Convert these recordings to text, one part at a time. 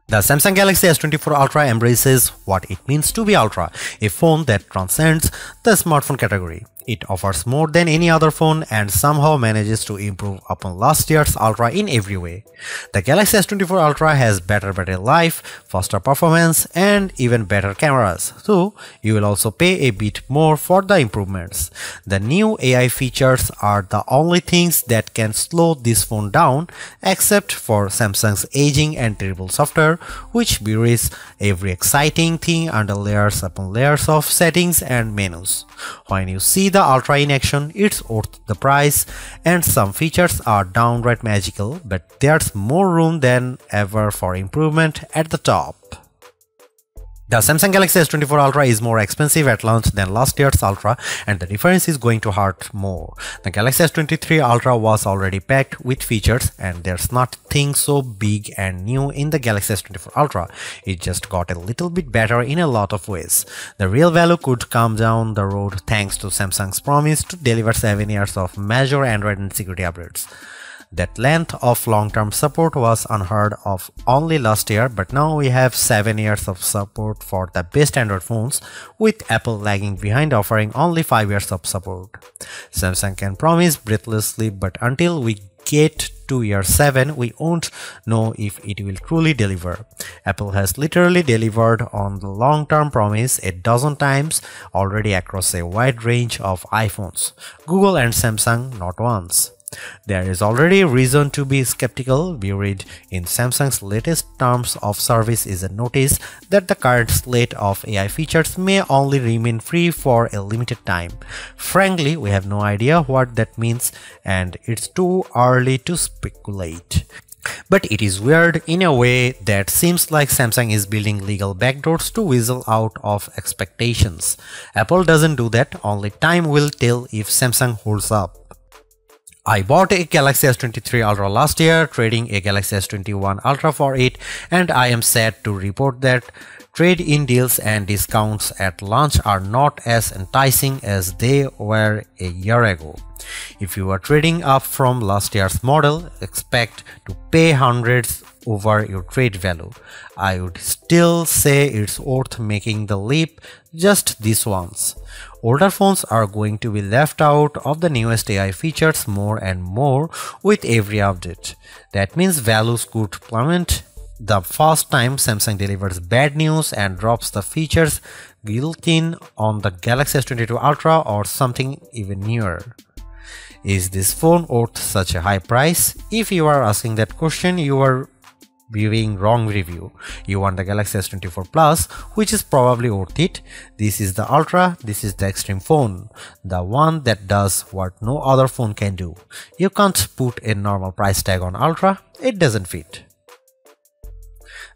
The Samsung Galaxy S24 Ultra embraces what it means to be Ultra, a phone that transcends the smartphone category. It offers more than any other phone and somehow manages to improve upon last year's Ultra in every way. The Galaxy S24 Ultra has better battery life, faster performance, and even better cameras, so you will also pay a bit more for the improvements. The new AI features are the only things that can slow this phone down, except for Samsung's aging and terrible software, which buries every exciting thing under layers upon layers of settings and menus. When you see the Ultra in action, it's worth the price, and some features are downright magical, but there's more room than ever for improvement at the top. The Samsung Galaxy S24 Ultra is more expensive at launch than last year's Ultra, and the difference is going to hurt more. The Galaxy S23 Ultra was already packed with features, and there's nothing so big and new in the Galaxy S24 Ultra. It just got a little bit better in a lot of ways. The real value could come down the road thanks to Samsung's promise to deliver 7 years of major Android and security updates. That length of long-term support was unheard of only last year, but now we have 7 years of support for the best Android phones, with Apple lagging behind offering only 5 years of support. Samsung can promise breathlessly, but until we get to year 7, we won't know if it will truly deliver. Apple has literally delivered on the long-term promise a dozen times already across a wide range of iPhones. Google and Samsung not once. There is already reason to be skeptical. Buried in Samsung's latest terms of service is a notice that the current slate of AI features may only remain free for a limited time. Frankly, we have no idea what that means, and it's too early to speculate. But it is weird in a way that seems like Samsung is building legal backdoors to weasel out of expectations. Apple doesn't do that, only time will tell if Samsung holds up. I bought a Galaxy S23 Ultra last year, trading a Galaxy S21 Ultra for it, and I am sad to report that trade-in deals and discounts at launch are not as enticing as they were a year ago. If you are trading up from last year's model, expect to pay hundreds over your trade value. I would still say it's worth making the leap just this once. Older phones are going to be left out of the newest AI features more and more with every update. That means values could plummet the first time Samsung delivers bad news and drops the features built in on the Galaxy S22 Ultra or something even newer. Is this phone worth such a high price? If you are asking that question, you are viewing wrong review. You want the Galaxy S24 Plus, which is probably worth it. This is the Ultra, this is the extreme phone, the one that does what no other phone can do. You can't put a normal price tag on Ultra, it doesn't fit.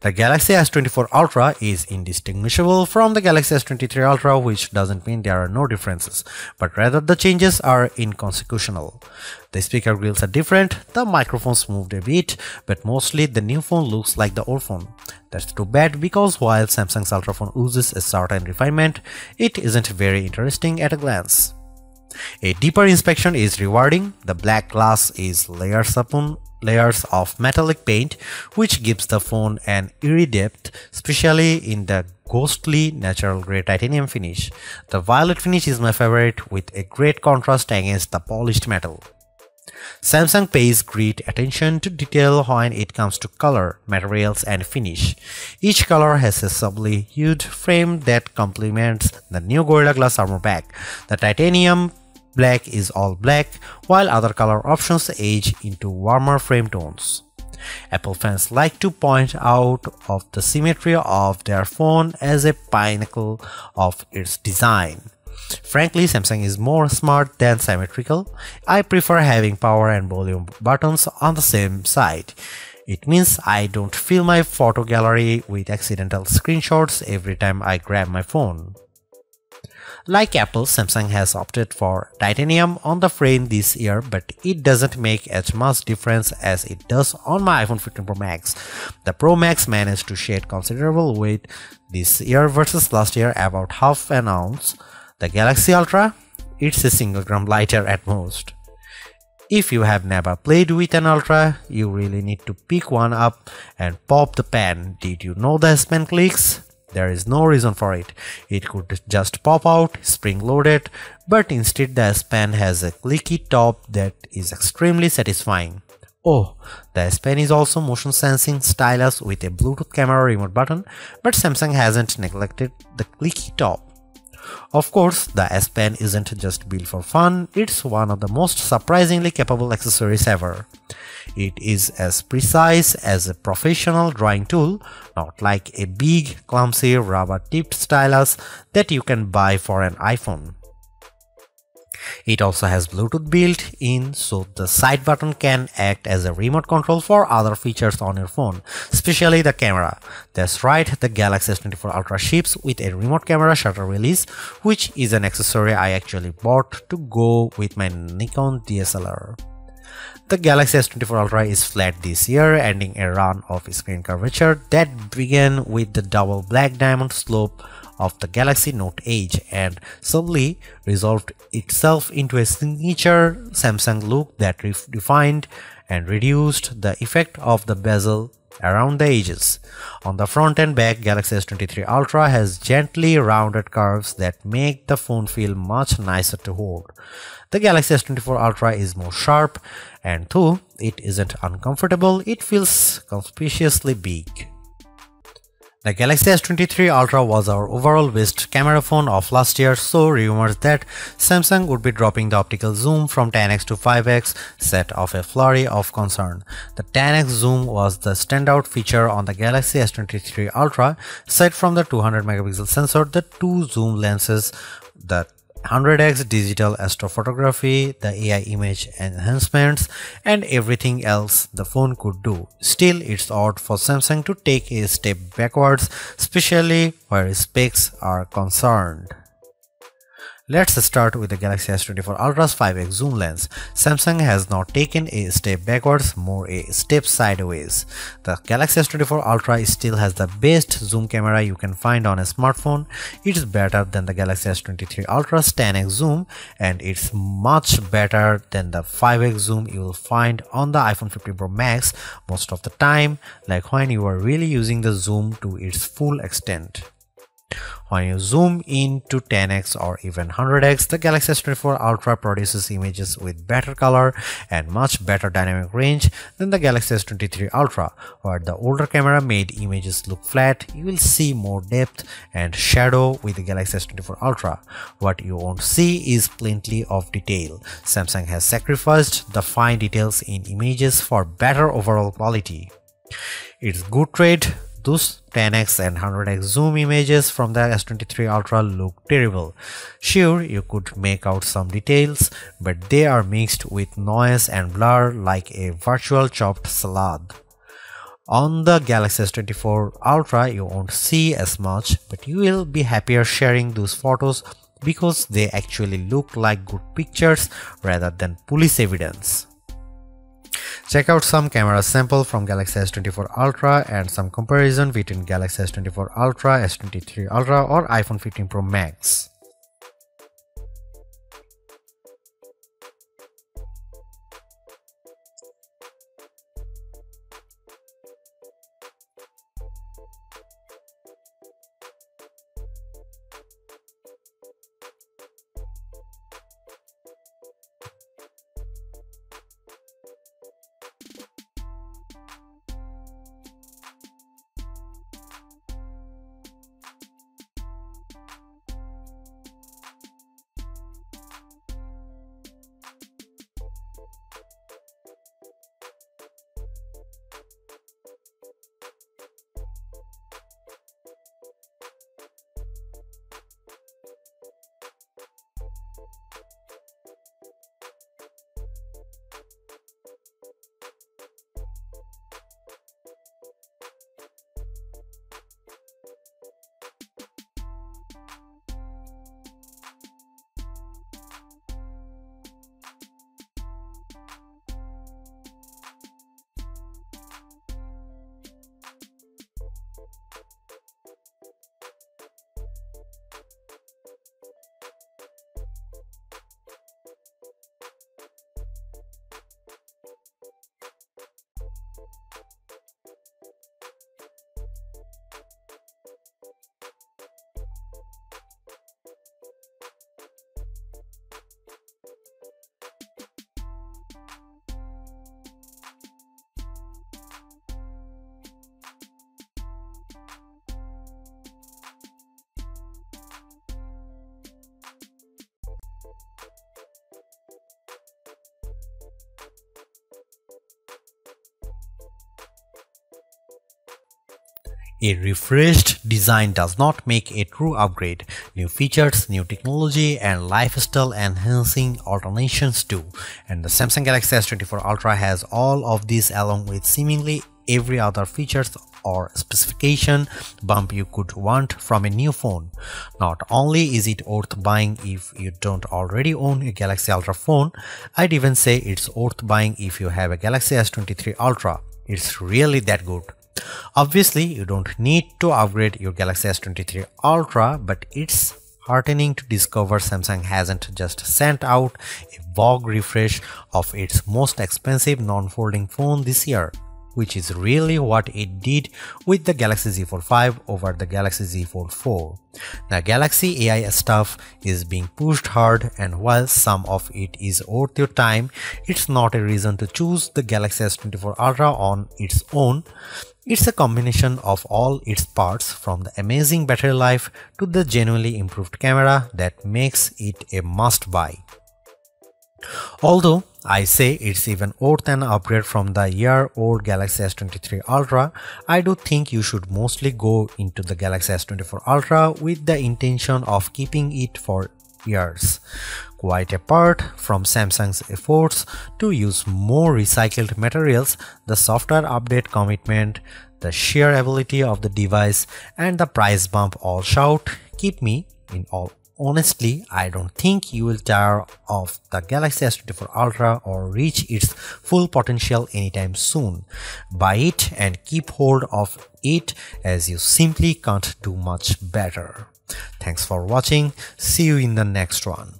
The Galaxy S24 Ultra is indistinguishable from the Galaxy S23 Ultra, which doesn't mean there are no differences, but rather the changes are inconsequential. The speaker grills are different, the microphones moved a bit, but mostly the new phone looks like the old phone. That's too bad, because while Samsung's Ultra phone oozes a certain refinement, it isn't very interesting at a glance. A deeper inspection is rewarding. The black glass is layers upon layers of metallic paint, which gives the phone an eerie depth, especially in the ghostly natural grey titanium finish. The violet finish is my favorite, with a great contrast against the polished metal. Samsung pays great attention to detail when it comes to color, materials, and finish. Each color has a subtly hued frame that complements the new Gorilla Glass armor back. The titanium black is all black, while other color options age into warmer frame tones. Apple fans like to point out of the symmetry of their phone as a pinnacle of its design. Frankly, Samsung is more smart than symmetrical. I prefer having power and volume buttons on the same side. It means I don't fill my photo gallery with accidental screenshots every time I grab my phone. Like Apple, Samsung has opted for titanium on the frame this year, but it doesn't make as much difference as it does on my iPhone 15 Pro Max. The Pro Max managed to shed considerable weight this year versus last year, about half an ounce. The Galaxy Ultra, it's a single gram lighter at most. If you have never played with an Ultra, you really need to pick one up and pop the pen. Did you know the S Pen clicks? There is no reason for it. It could just pop out, spring-loaded, but instead the S Pen has a clicky top that is extremely satisfying. Oh, the S Pen is also motion sensing stylus with a Bluetooth camera remote button, but Samsung hasn't neglected the clicky top. Of course, the S Pen isn't just built for fun, it's one of the most surprisingly capable accessories ever. It is as precise as a professional drawing tool, not like a big, clumsy, rubber-tipped stylus that you can buy for an iPhone. It also has Bluetooth built in, so the side button can act as a remote control for other features on your phone, especially the camera. That's right, the Galaxy S24 Ultra ships with a remote camera shutter release, which is an accessory I actually bought to go with my Nikon DSLR. The Galaxy S24 Ultra is flat this year, ending a run of screen curvature that began with the double black diamond slope of the Galaxy Note Edge and subtly resolved itself into a signature Samsung look that refined and reduced the effect of the bezel around the edges. On the front and back, Galaxy S23 Ultra has gently rounded curves that make the phone feel much nicer to hold. The Galaxy S24 Ultra is more sharp, and though it isn't uncomfortable, it feels conspicuously big. The Galaxy S23 Ultra was our overall best camera phone of last year, so rumors that Samsung would be dropping the optical zoom from 10x to 5x set off a flurry of concern. The 10x zoom was the standout feature on the Galaxy S23 Ultra. Aside from the 200 megapixel sensor, the two zoom lenses, the 100x digital astrophotography, the AI image enhancements, and everything else the phone could do. Still, it's odd for Samsung to take a step backwards, especially where specs are concerned. Let's start with the Galaxy S24 Ultra's 5x zoom lens. Samsung has not taken a step backwards, more a step sideways. The Galaxy S24 Ultra still has the best zoom camera you can find on a smartphone. It's better than the Galaxy S23 Ultra's 10x zoom, and it's much better than the 5x zoom you will find on the iPhone 15 Pro Max most of the time, like when you are really using the zoom to its full extent. When you zoom in to 10x or even 100x, the Galaxy S24 Ultra produces images with better color and much better dynamic range than the Galaxy S23 Ultra. Where the older camera made images look flat, you will see more depth and shadow with the Galaxy S24 Ultra. What you won't see is plenty of detail. Samsung has sacrificed the fine details in images for better overall quality. It's good trade. Those 10x and 100x zoom images from the S23 Ultra look terrible. Sure, you could make out some details, but they are mixed with noise and blur like a virtual chopped salad. On the Galaxy S24 Ultra, you won't see as much, but you will be happier sharing those photos because they actually look like good pictures rather than police evidence. Check out some camera sample from Galaxy S24 Ultra and some comparison between Galaxy S24 Ultra, S23 Ultra or iPhone 15 Pro Max. A refreshed design does not make a true upgrade. New features, new technology, and lifestyle enhancing alternations do. And the Samsung Galaxy S24 Ultra has all of these along with seemingly every other features or specification bump you could want from a new phone. Not only is it worth buying if you don't already own a Galaxy Ultra phone, I'd even say it's worth buying if you have a Galaxy S23 Ultra. It's really that good. Obviously, you don't need to upgrade your Galaxy S23 Ultra, but it's heartening to discover Samsung hasn't just sent out a vague refresh of its most expensive non-folding phone this year, which is really what it did with the Galaxy Z Fold 5 over the Galaxy Z Fold 4. The Galaxy AI stuff is being pushed hard, and while some of it is worth your time, it's not a reason to choose the Galaxy S24 Ultra on its own. It's a combination of all its parts, from the amazing battery life to the genuinely improved camera, that makes it a must-buy. Although I say it's even worth an upgrade from the year-old Galaxy S23 Ultra, I do think you should mostly go into the Galaxy S24 Ultra with the intention of keeping it for years. Quite apart from Samsung's efforts to use more recycled materials, the software update commitment, the sheer ability of the device, and the price bump all shout, keep me in all. Honestly, I don't think you will tire of the Galaxy S24 Ultra or reach its full potential anytime soon. Buy it and keep hold of it, as you simply can't do much better. Thanks for watching. See you in the next one.